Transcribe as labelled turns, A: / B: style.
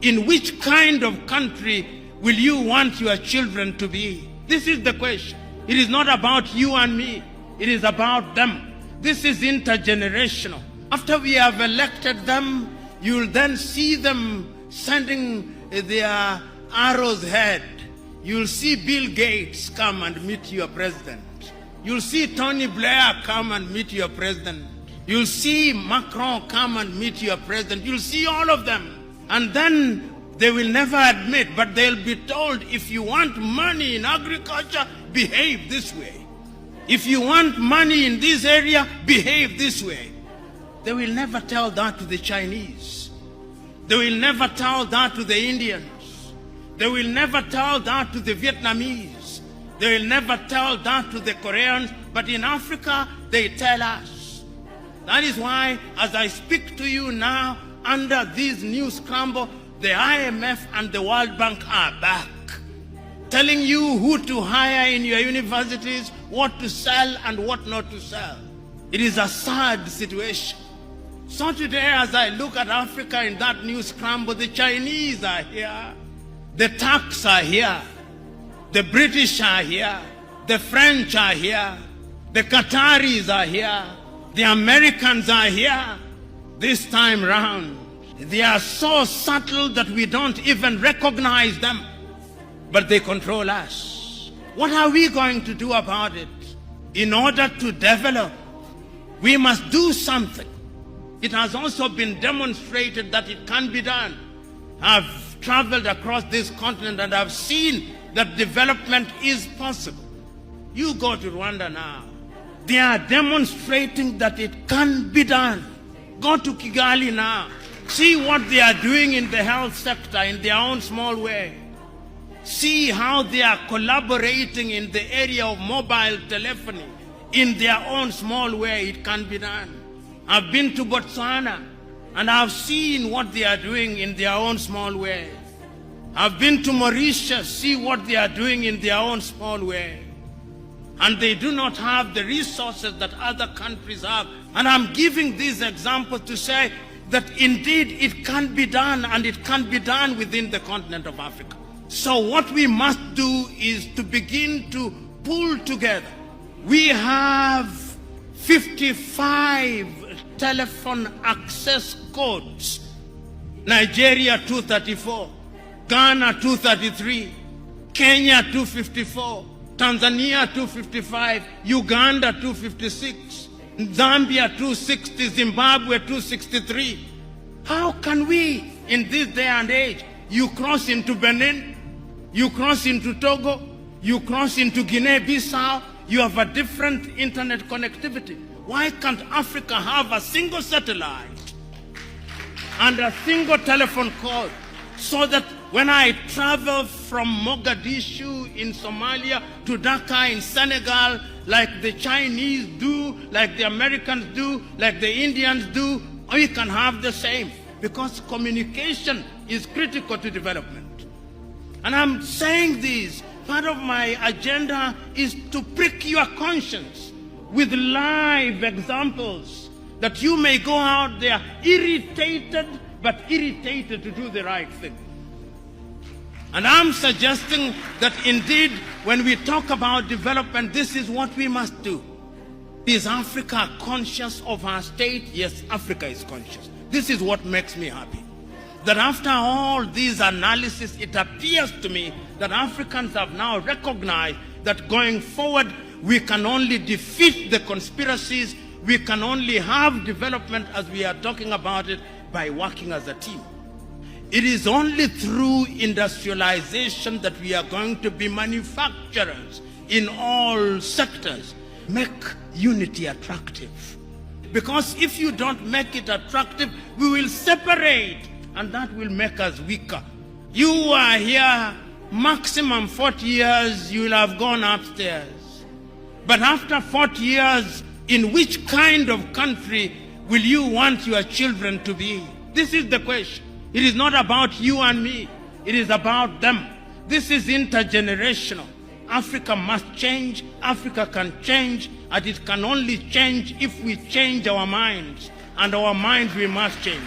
A: in which kind of country will you want your children to be? This is the question. It is not about you and me. It is about them. This is intergenerational. After we have elected them, you'll then see them sending their arrows ahead. You'll see Bill Gates come and meet your president. You'll see Tony Blair come and meet your president. You'll see Macron come and meet your president. You'll see all of them. And then they will never admit, but they'll be told, if you want money in agriculture, behave this way. If you want money in this area, behave this way. They will never tell that to the Chinese. They will never tell that to the Indians. They will never tell that to the Vietnamese. They will never tell that to the Koreans. But in Africa, they tell us. That is why, as I speak to you now, under this new scramble, the IMF and the World Bank are back, telling you who to hire in your universities, what to sell and what not to sell. It is a sad situation. So today, as I look at Africa in that new scramble, the Chinese are here, the Turks are here, the British are here, the French are here, the Qataris are here, the Americans are here. This time round, they are so subtle that we don't even recognize them, but they control us. What are we going to do about it? In order to develop, we must do something. It has also been demonstrated that it can be done. I've traveled across this continent and I've seen that development is possible. You go to Rwanda now. They are demonstrating that it can be done. Go to Kigali now. See what they are doing in the health sector in their own small way. See how they are collaborating in the area of mobile telephony in their own small way. It can be done. I've been to Botswana and I've seen what they are doing in their own small way. I've been to Mauritius, see what they are doing in their own small way. And they do not have the resources that other countries have. And I'm giving this example to say that indeed it can be done, and it can be done within the continent of Africa. So what we must do is to begin to pull together. We have 55 telephone access codes. Nigeria 234, Ghana 233, Kenya 254, Tanzania 255, Uganda 256, Zambia 260, Zimbabwe 263. How can we, in this day and age, you cross into Benin, you cross into Togo, you cross into Guinea-Bissau, you have a different internet connectivity. Why can't Africa have a single satellite and a single telephone code, so that when I travel from Mogadishu in Somalia to Dhaka in Senegal, like the Chinese do, like the Americans do, like the Indians do, we can have the same, because communication is critical to development. And I'm saying this, part of my agenda is to prick your conscience with live examples, that you may go out there irritated, but irritated to do the right thing. And I'm suggesting that indeed, when we talk about development, this is what we must do. Is Africa conscious of her state? Yes, Africa is conscious. This is what makes me happy. That after all these analysis, it appears to me that Africans have now recognized that going forward, we can only defeat the conspiracies, we can only have development as we are talking about it by working as a team. It is only through industrialization that we are going to be manufacturers in all sectors. Make unity attractive. Because if you don't make it attractive, we will separate, and that will make us weaker. You are here, maximum 40 years, you will have gone upstairs. But after 40 years, in which kind of country will you want your children to be? This is the question. It is not about you and me. It is about them. This is intergenerational. Africa must change. Africa can change. And it can only change if we change our minds. And our minds we must change.